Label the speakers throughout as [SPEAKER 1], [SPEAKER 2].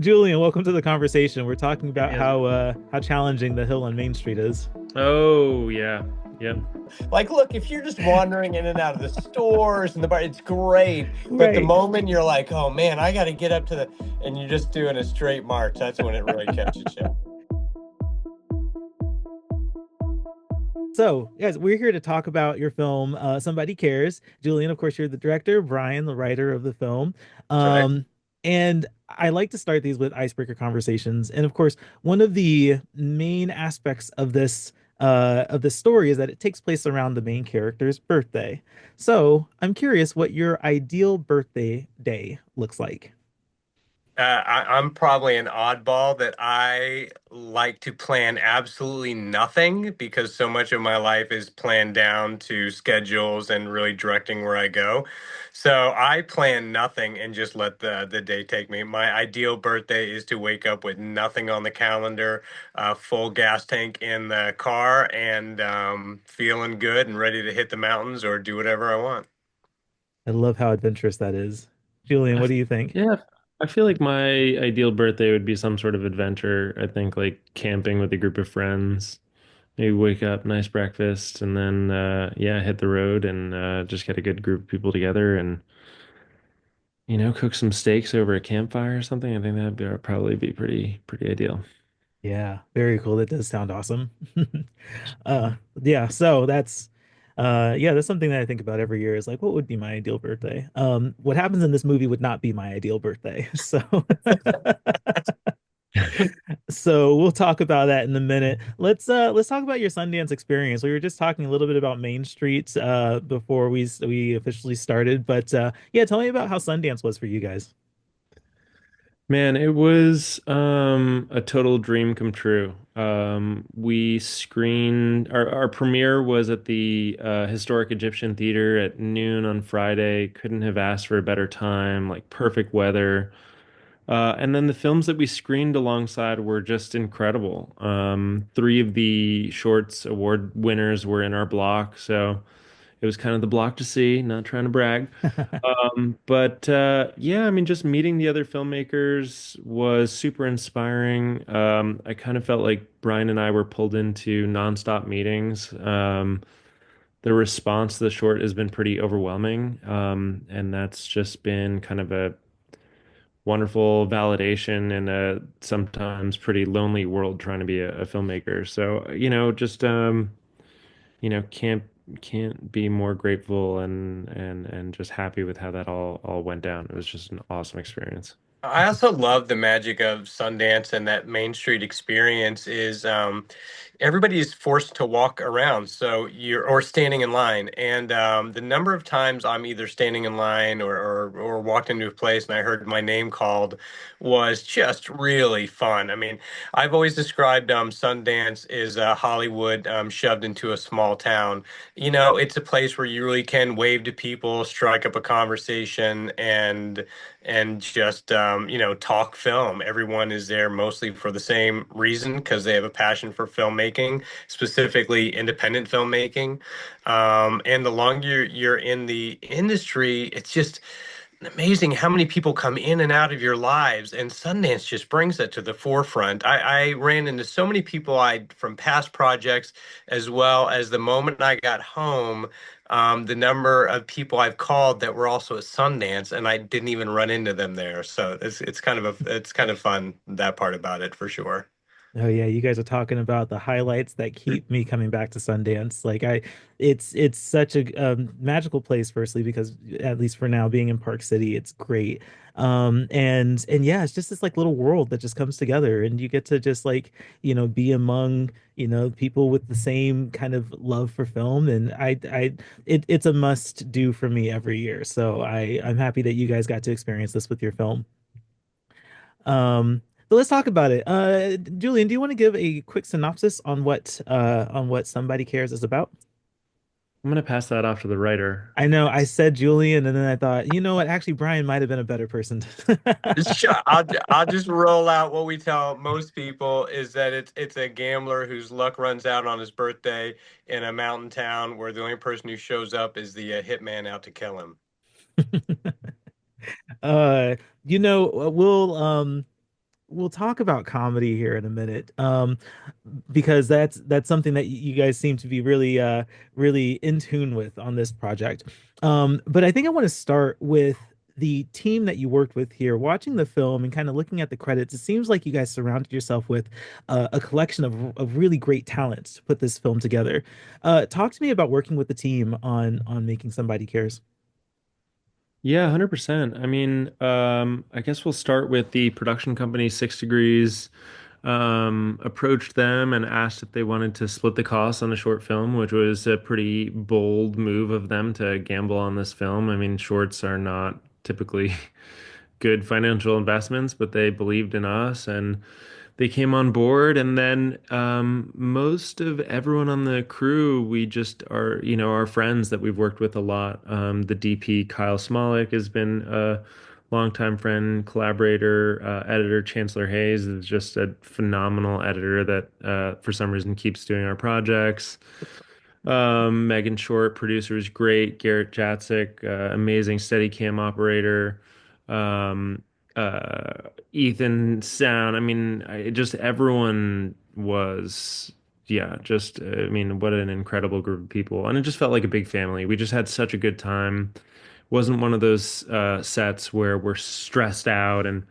[SPEAKER 1] Julian, welcome to the conversation. We're talking about
[SPEAKER 2] Hey, how's it going?
[SPEAKER 1] how challenging the hill on Main Street is.
[SPEAKER 2] Oh, yeah. Yep.
[SPEAKER 3] Like, look, if you're just wandering in and out of the stores and the bar, it's great. But the
[SPEAKER 1] Right.
[SPEAKER 3] moment you're like, oh man, I got to get up to the, and you're just doing a straight march, that's when it really catches you.
[SPEAKER 1] So, guys, we're here to talk about your film, Somebody Cares. Julian, of course, you're the director, Brian, the writer of the film.
[SPEAKER 3] That's right.
[SPEAKER 1] Um, and I like to start these with icebreaker conversations. And of course, one of the main aspects of this story is that it takes place around the main character's birthday. So, I'm curious what your ideal birthday day looks like.
[SPEAKER 3] I'm probably an oddball that I like to plan absolutely nothing because so much of my life is planned down to schedules and really directing where I go. So I plan nothing and just let the day take me. My ideal birthday is to wake up with nothing on the calendar, full gas tank in the car, and feeling good and ready to hit the mountains or do whatever I want.
[SPEAKER 1] I love how adventurous that is. Julian,
[SPEAKER 2] I,
[SPEAKER 1] what
[SPEAKER 2] f-
[SPEAKER 1] do you think?
[SPEAKER 2] yeah, I feel like my ideal birthday would be some sort of adventure. I think like camping with a group of friends. Maybe wake up, nice breakfast, and then yeah, hit the road and just get a good group of people together and cook some steaks over a campfire or something. I think probably be pretty ideal.
[SPEAKER 1] Yeah, very cool. That does sound awesome. Uh yeah, so that's something that I think about every year is like what would be my ideal birthday? What happens in this movie would not be my ideal birthday. So so we'll talk about that in a minute. Let's talk about your Sundance experience. We were just talking a little bit about Main Street before we officially started, but yeah, tell me about how Sundance was for you guys.
[SPEAKER 2] Man, it was a total dream come true. We screened our premiere was at the Historic Egyptian Theater at noon on Friday. Couldn't have asked for a better time, like perfect weather. And then the films that we screened alongside were just incredible. Three of the shorts award winners were in our block, so it was kind of the block to see, not trying to brag. But yeah, I mean, just meeting the other filmmakers was super inspiring. I kind of felt like Brian and I were pulled into nonstop meetings. The response to the short has been pretty overwhelming, and that's just been kind of a wonderful validation in a sometimes pretty lonely world trying to be a filmmaker. So, just can't be more grateful and just happy with how that all went down. It was just an awesome experience.
[SPEAKER 3] I also love the magic of Sundance and that Main Street experience is everybody is forced to walk around, so you're or standing in line. And the number of times I'm either standing in line or walked into a place and I heard my name called was just really fun. I mean, I've always described Sundance as Hollywood shoved into a small town. You know, it's a place where you really can wave to people, strike up a conversation, and just talk film. Everyone is there mostly for the same reason because they have a passion for filmmaking, specifically independent filmmaking. And the longer you're in the industry, it's just amazing how many people come in and out of your lives, and Sundance just brings that to the forefront. I ran into so many people I from past projects, as well as the moment I got home, the number of people I've called that were also at Sundance, and I didn't even run into them there. So it's kind of fun, that part about it for sure.
[SPEAKER 1] Oh yeah, you guys are talking about the highlights that keep me coming back to Sundance. It's such a magical place. Firstly, because at least for now, being in Park City, it's great. And yeah, it's just this like little world that just comes together, and you get to just like be among people with the same kind of love for film. And it's a must do for me every year. So I'm happy that you guys got to experience this with your film. So let's talk about it. Julian, do you want to give a quick synopsis on what Somebody Cares is about?
[SPEAKER 2] I'm gonna pass that off to the writer.
[SPEAKER 1] I know I said Julian, and then I thought, you know what? Actually, Brian might have been a better person.
[SPEAKER 3] I'll just roll out what we tell most people is that it's a gambler whose luck runs out on his birthday in a mountain town where the only person who shows up is the hitman out to kill him.
[SPEAKER 1] Uh, we'll we'll talk about comedy here in a minute. Because that's something that you guys seem to be really in tune with on this project. But I think I want to start with the team that you worked with here. Watching the film and kind of looking at the credits, it seems like you guys surrounded yourself with a collection of really great talents to put this film together. Talk to me about working with the team on making Somebody Cares.
[SPEAKER 2] Yeah, 100%. I mean, I guess we'll start with the production company, Six Degrees. Approached them and asked if they wanted to split the cost on a short film, which was a pretty bold move of them to gamble on this film. I mean, shorts are not typically good financial investments, but they believed in us and they came on board. And then most of everyone on the crew, we just are, our friends that we've worked with a lot. The DP, Kyle Smolik, has been a longtime friend, collaborator, editor. Chancellor Hayes is just a phenomenal editor that for some reason keeps doing our projects. Megan Short, producer, is great. Garrett Jacek, amazing Steadicam operator. Um, Ethan Sound. I mean, just everyone was, yeah, just, I mean, what an incredible group of people. And it just felt like a big family. We just had such a good time. Wasn't one of those sets where we're stressed out and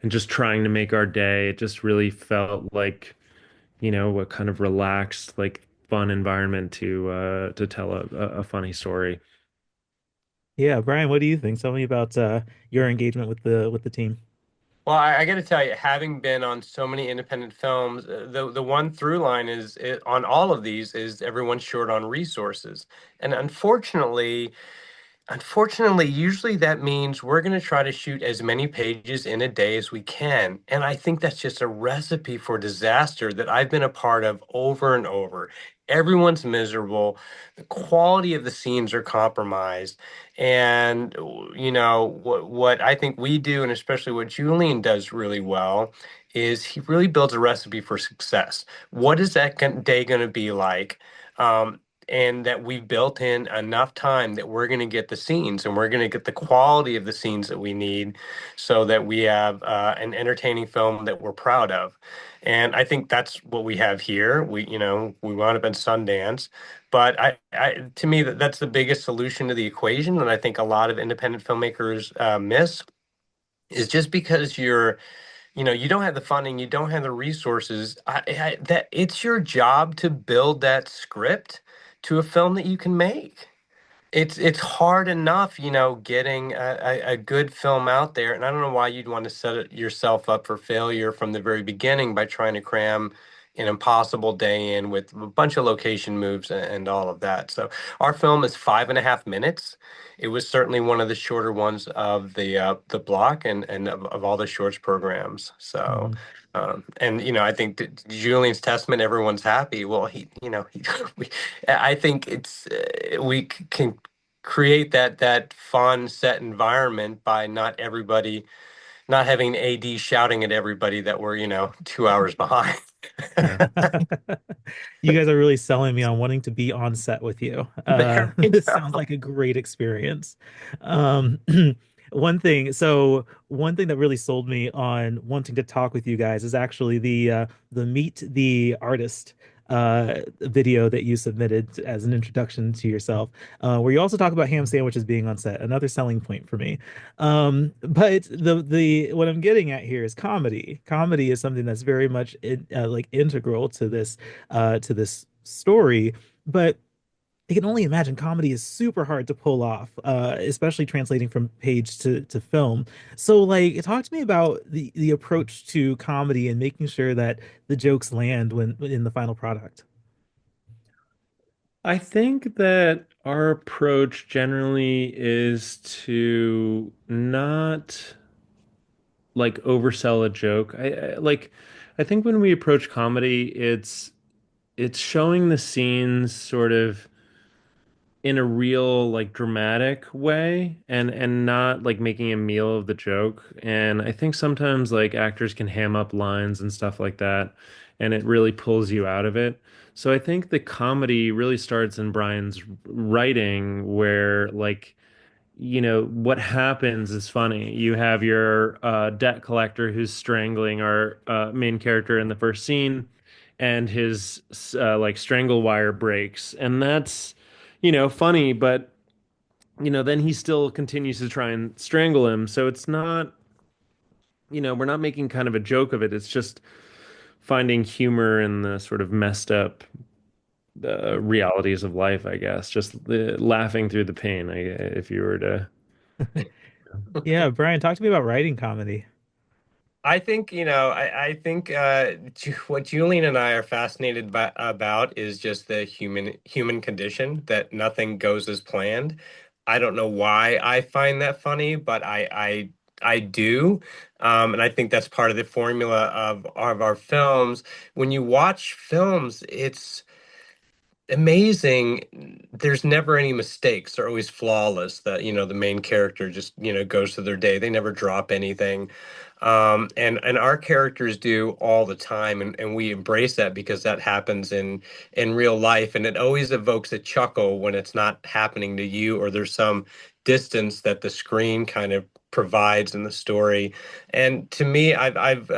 [SPEAKER 2] just trying to make our day. It just really felt like, a kind of relaxed, like fun environment to tell a funny story.
[SPEAKER 1] Yeah, Brian, what do you think? Tell me about your engagement with the team.
[SPEAKER 3] Well, I got to tell you, having been on so many independent films, the one through line on all of these is everyone's short on resources, and unfortunately, usually that means we're going to try to shoot as many pages in a day as we can. And I think that's just a recipe for disaster that I've been a part of over and over. Everyone's miserable. The quality of the scenes are compromised. And, what I think we do, and especially what Julian does really well, is he really builds a recipe for success. What is that day going to be like? Um, and that we've built in enough time that we're going to get the scenes and we're going to get the quality of the scenes that we need so that we have an entertaining film that we're proud of. And I think that's what we have here. We wound up in Sundance, but to me, that's the biggest solution to the equation. And I think a lot of independent filmmakers miss is just because you don't have the funding, you don't have the resources. That it's your job to build that script to a film that you can make. It's hard enough, getting a good film out there, and I don't know why you'd want to yourself up for failure from the very beginning by trying to cram an impossible day in with a bunch of location moves and all of that. So our film is 5.5 minutes. It was certainly one of the shorter ones of the block and of all the shorts programs. So.
[SPEAKER 1] Mhm.
[SPEAKER 3] And I think Julian's testament, everyone's happy. Well, we, I think we can create that fun set environment by not having an AD shouting at everybody that we're 2 hours behind.
[SPEAKER 1] Yeah. You guys are really selling me on wanting to be on set with you.
[SPEAKER 3] There we
[SPEAKER 1] This sounds
[SPEAKER 3] go.
[SPEAKER 1] like a great experience. Um, one thing that really sold me on wanting to talk with you guys is actually the Meet the Artist video that you submitted as an introduction to yourself, where you also talk about ham sandwiches being on set, another selling point for me. But the what I'm getting at here is comedy. Comedy is something that's very much like integral to this story, but I can only imagine comedy is super hard to pull off, especially translating from page to film. So, like, talk to me about the approach to comedy and making sure that the jokes land when in the final product.
[SPEAKER 2] I think that our approach generally is to not like oversell a joke. I think when we approach comedy, it's showing the scenes sort of in a real like dramatic way and not like making a meal of the joke. And I think sometimes like actors can ham up lines and stuff like that, and it really pulls you out of it. So I think the comedy really starts in Brian's writing where like what happens is funny. You have your debt collector who's strangling our main character in the first scene, and his like strangle wire breaks, and that's funny, but then he still continues to try and strangle him. So it's not, we're not making kind of a joke of it. It's just finding humor in the sort of messed up realities of life, I guess. Just laughing through the pain, if you were to.
[SPEAKER 1] Yeah, Brian, talk to me about writing comedy.
[SPEAKER 3] I think, I think what Julian and I are fascinated about is just the human condition, that nothing goes as planned. I don't know why I find that funny, but I do. And I think that's part of the formula of our films. When you watch films, it's amazing. There's never any mistakes. They're always flawless. That, the main character just, goes to their day. They never drop anything. And our characters do all the time, and we embrace that because that happens in real life, and it always evokes a chuckle when it's not happening to you, or there's some distance that the screen kind of provides in the story. And to me, I'd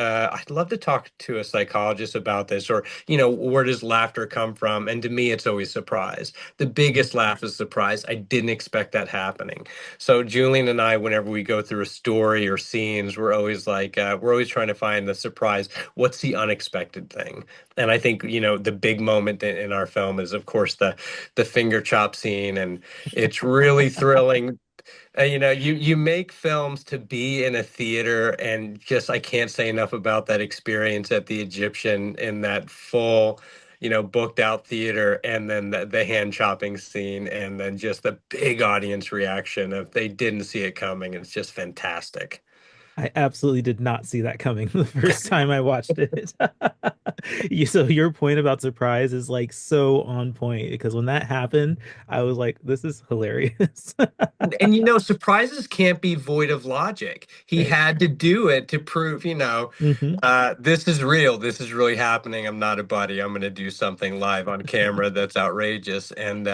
[SPEAKER 3] love to talk to a psychologist about this, or where does laughter come from? And to me, it's always surprise. The biggest laugh is surprise. I didn't expect that happening. So Julian and I, whenever we go through a story or scenes, we're always like, we're always trying to find the surprise. What's the unexpected thing? And I think, the big moment in our film is, of course, the finger chop scene, and it's really thrilling. You make films to be in a theater, and just I can't say enough about that experience at the Egyptian, in that full, booked out theater, and then the hand chopping scene, and then just the big audience reaction if they didn't see it coming. It's just fantastic.
[SPEAKER 1] I absolutely did not see that coming the first time I watched it. So your point about surprise is like so on point because when that happened, I was like, this is hilarious.
[SPEAKER 3] And surprises can't be void of logic. He
[SPEAKER 1] Right.
[SPEAKER 3] had to do it to prove,
[SPEAKER 1] Hmm.
[SPEAKER 3] this is real. This is really happening. I'm not a buddy. I'm going to do something live on camera that's outrageous. And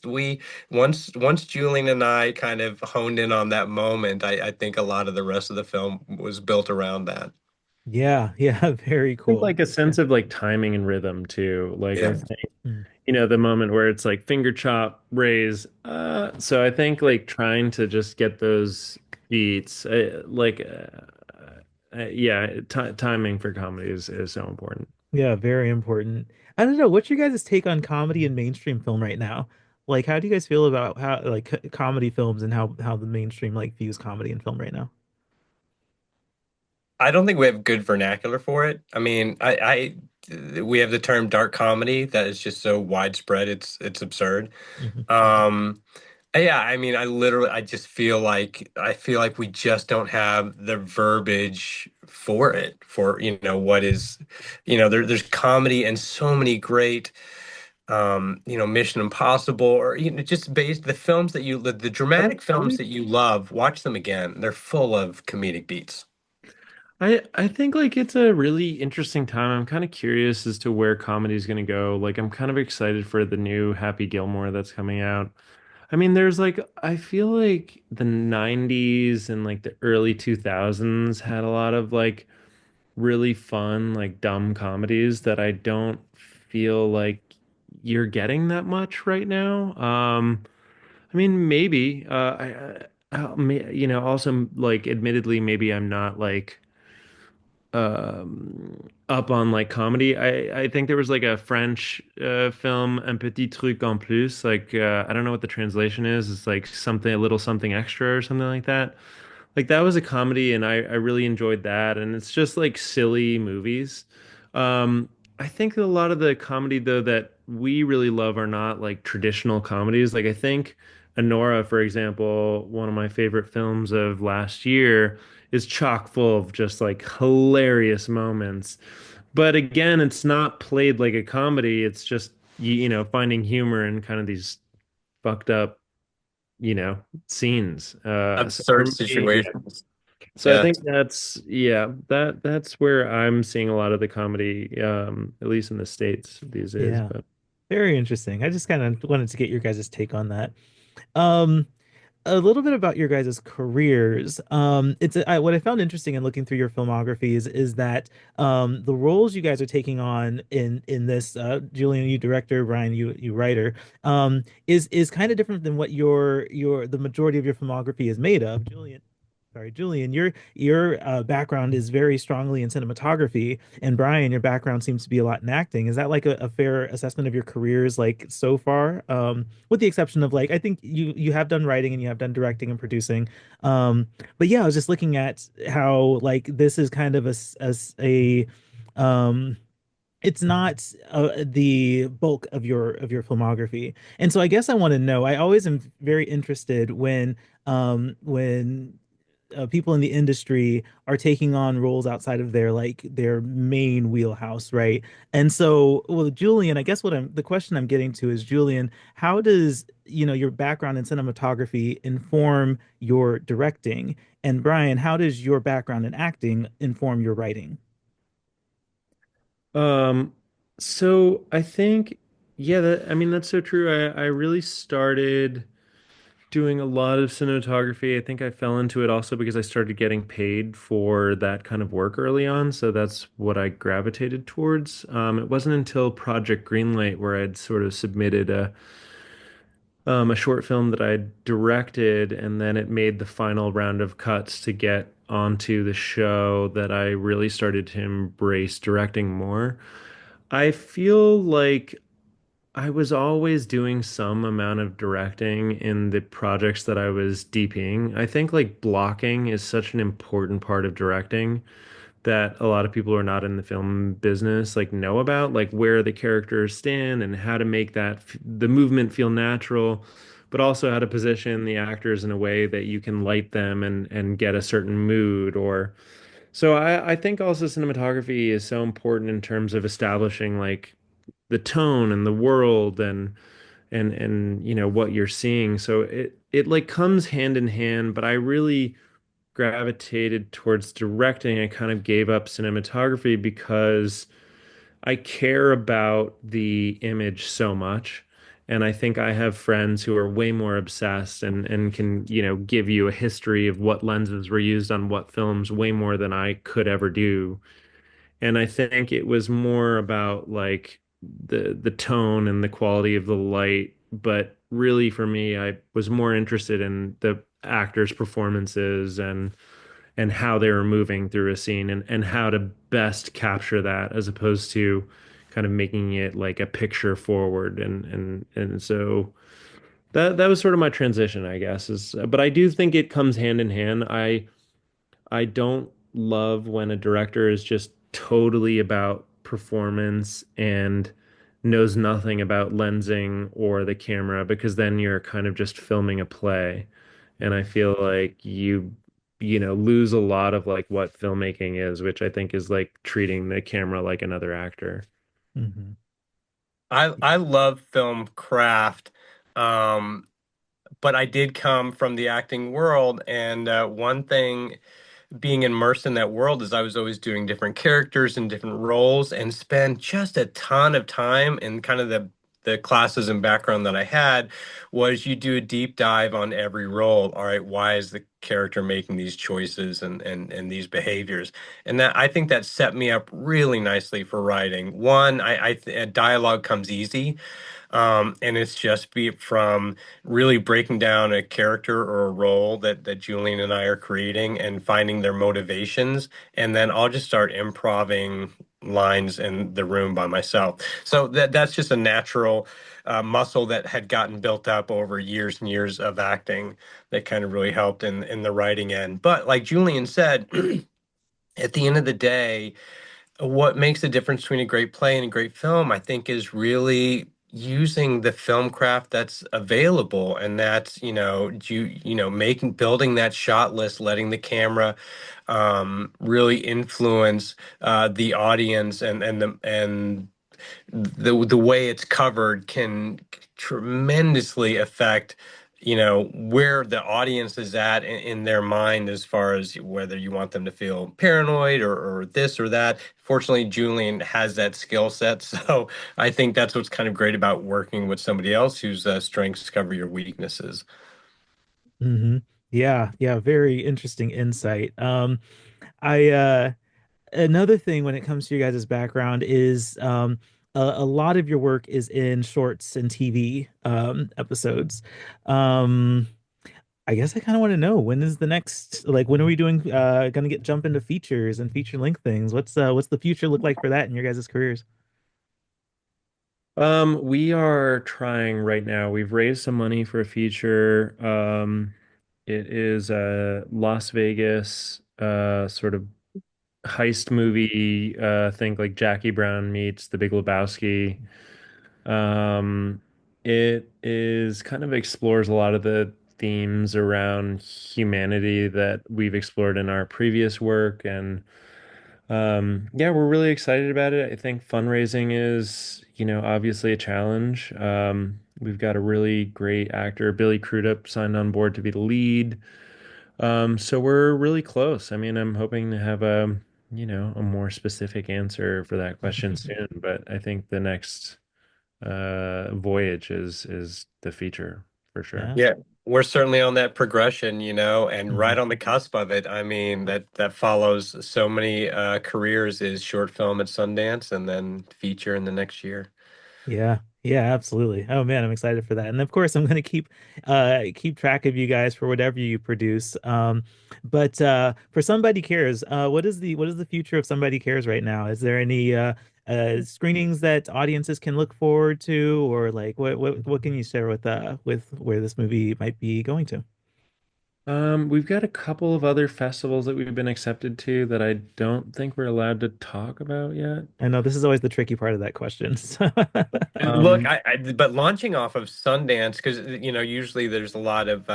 [SPEAKER 3] we once Julian and I kind of honed in on that moment, I think a lot of the rest of the film was built around that.
[SPEAKER 1] Yeah, yeah, very
[SPEAKER 2] I think
[SPEAKER 1] cool.
[SPEAKER 2] like a sense of like timing and rhythm too. Like I
[SPEAKER 3] Yeah.
[SPEAKER 2] think,
[SPEAKER 1] Mm.
[SPEAKER 2] the moment where it's like finger chop, raise. So I think like trying to just get those beats, yeah, timing for comedy is so important.
[SPEAKER 1] Yeah, very important. I don't know, what's your guys' take on comedy and mainstream film right now? Like, how do you guys feel about how like comedy films and how the mainstream like views comedy and film right now?
[SPEAKER 3] I don't think we have good vernacular for it. I mean, we have the term dark comedy that is just so widespread. It's absurd.
[SPEAKER 1] Hmm.
[SPEAKER 3] Um, yeah, I mean, I just feel like we just don't have the verbiage for it, for, what is, there's comedy and so many great, Mission Impossible, or, just based the films that the dramatic films that you love, watch them again. They're full of comedic beats.
[SPEAKER 2] I think like it's a really interesting time. I'm kind of curious as to where comedy is going to go. Like I'm kind of excited for the new Happy Gilmore that's coming out. I mean, there's like I feel like the 90s and like the early 2000s had a lot of like really fun like dumb comedies that I don't feel like you're getting that much right now. I mean, maybe also like admittedly maybe I'm not like up on like comedy. I think there was like a French film, Un Petit Truc en Plus. Like I don't know what the translation is. It's like something a little something extra or something like that. Like that was a comedy, and I really enjoyed that. And it's just like silly movies. Um, I think that a lot of the comedy though that we really love are not like traditional comedies. Like I think Anora, for example, one of my favorite films of last year, is chock full of just like hilarious moments. But again, it's not played like a comedy. It's just finding humor in kind of these fucked up, scenes. So for
[SPEAKER 3] Absurd
[SPEAKER 2] me, yeah.
[SPEAKER 3] situations.
[SPEAKER 2] So I
[SPEAKER 3] Yeah.
[SPEAKER 2] think that's where I'm seeing a lot of the comedy, at least in the States these days.
[SPEAKER 1] Yeah,
[SPEAKER 2] But
[SPEAKER 1] very interesting. I just kind of wanted to get your guys' take on that. Um, a little bit about your guys' careers. What I found interesting in looking through your filmographies is that the roles you guys are taking on in this, Julian, you director, Brian, you writer, is kind of different than what your the majority of your filmography is made of. Julian, your background is very strongly in cinematography, and Brian, your background seems to be a lot in acting. Is that like a fair assessment of your careers, like so far? With the exception of like, I think you have done writing and you have done directing and producing. But yeah, I was just looking at how like this is kind of um it's not the bulk of your filmography. And so I guess I want to know, I always am very interested when people in the industry are taking on roles outside of their like their main wheelhouse, right? And so, well, Julian, I guess the question I'm getting to is, Julian, how does, your background in cinematography inform your directing? And Brian, how does your background in acting inform your writing?
[SPEAKER 2] Um, so I think, yeah, I mean, that's so true. I really started doing a lot of cinematography. I think I fell into it also because I started getting paid for that kind of work early on. So that's what I gravitated towards. It wasn't until Project Greenlight where I'd sort of submitted a short film that I directed, and then it made the final round of cuts to get onto the show that I really started to embrace directing more. I feel like I was always doing some amount of directing in the projects that I was DPing. I think like blocking is such an important part of directing that a lot of people who are not in the film business like know about, like where the characters stand and how to make the movement feel natural, but also how to position the actors in a way that you can light them and get a certain mood or so I think also cinematography is so important in terms of establishing like the tone and the world and what you're seeing. So it like comes hand in hand, but I really gravitated towards directing. I kind of gave up cinematography because I care about the image so much. And I think I have friends who are way more obsessed and can, give you a history of what lenses were used on what films way more than I could ever do. And I think it was more about like the tone and the quality of the light. But really for me, I was more interested in the actors' performances and how they were moving through a scene and how to best capture that as opposed to kind of making it like a picture forward and so that was sort of my transition, I guess, is but I do think it comes hand in hand. I don't love when a director is just totally about performance and knows nothing about lensing or the camera because then you're kind of just filming a play. And I feel like lose a lot of like what filmmaking is, which I think is like treating the camera like another actor.
[SPEAKER 1] Mhm.
[SPEAKER 3] I love film craft, um, but I did come from the acting world, and one thing being immersed in that world is I was always doing different characters and different roles and spend just a ton of time in kind of the classes and background that I had was you do a deep dive on every role. All right, why is the character making these choices and these behaviors? And that I think that set me up really nicely for writing. One, dialogue comes easy. And it's just be from really breaking down a character or a role that Julian and I are creating and finding their motivations. And then I'll just start improving lines in the room by myself. So that's just a natural muscle that had gotten built up over years and years of acting that kind of really helped in the writing end. But like Julian said, at the end of the day, what makes the difference between a great play and a great film, I think, is really using the film craft that's available, and that's making building that shot list, letting the camera really influence the audience and the way it's covered can tremendously affect where the audience is at in their mind as far as whether you want them to feel paranoid or this or that. Fortunately, Julian has that skill set, so I think that's what's kind of great about working with somebody else whose strengths cover your weaknesses.
[SPEAKER 1] Hmm. Yeah, yeah, very interesting insight. I Another thing when it comes to your guys' background is a lot of your work is in shorts and TV episodes. Um, I guess I kind of want to know, when is the next, like, when are we doing gonna get jump into features and feature length things? What's the future look like for that in your guys' careers?
[SPEAKER 2] We are trying right now. We've raised some money for a feature. It is a Las Vegas sort of heist movie. Think like Jackie Brown meets The Big Lebowski. Um, it is kind of explores a lot of the themes around humanity that we've explored in our previous work, and yeah, we're really excited about it. I think fundraising is, obviously a challenge. We've got a really great actor, Billy Crudup, signed on board to be the lead. So we're really close. I mean, I'm hoping to have a more specific answer for that question soon, but I think the next voyage is the feature for sure.
[SPEAKER 1] Yeah.
[SPEAKER 3] Yeah, we're certainly on that progression, and right
[SPEAKER 1] Mhm.
[SPEAKER 3] on the cusp of it. I mean, that follows so many careers is short film at Sundance and then feature in the next year.
[SPEAKER 1] Yeah, yeah, absolutely. Oh man, I'm excited for that. And of course, I'm going to keep track of you guys for whatever you produce. But for Somebody Cares, what is the future of Somebody Cares right now? Is there any screenings that audiences can look forward to, or like what can you share with where this movie might be going to?
[SPEAKER 2] We've got a couple of other festivals that we've been accepted to that I don't think we're allowed to talk about yet.
[SPEAKER 1] I know this is always the tricky part of that question.
[SPEAKER 3] Look,
[SPEAKER 2] Um,
[SPEAKER 3] but launching off of Sundance, because usually there's a lot of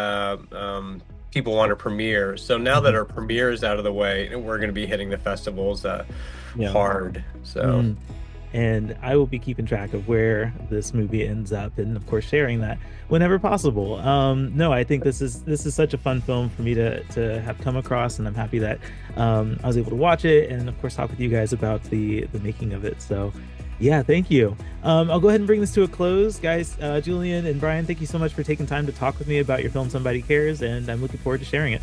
[SPEAKER 3] people want to premiere. So now that
[SPEAKER 1] Mhm.
[SPEAKER 3] our premiere is out of the way, we're going to be hitting the festivals
[SPEAKER 2] yeah.
[SPEAKER 3] hard. So
[SPEAKER 1] Mm. And I will be keeping track of where this movie ends up, and of course sharing that whenever possible. No, I think this is such a fun film for me to have come across, and I'm happy that I was able to watch it, and of course talk with you guys about the making of it. So, yeah, thank you. I'll go ahead and bring this to a close, guys. Julian and Brian, thank you so much for taking time to talk with me about your film Somebody Cares, and I'm looking forward to sharing it.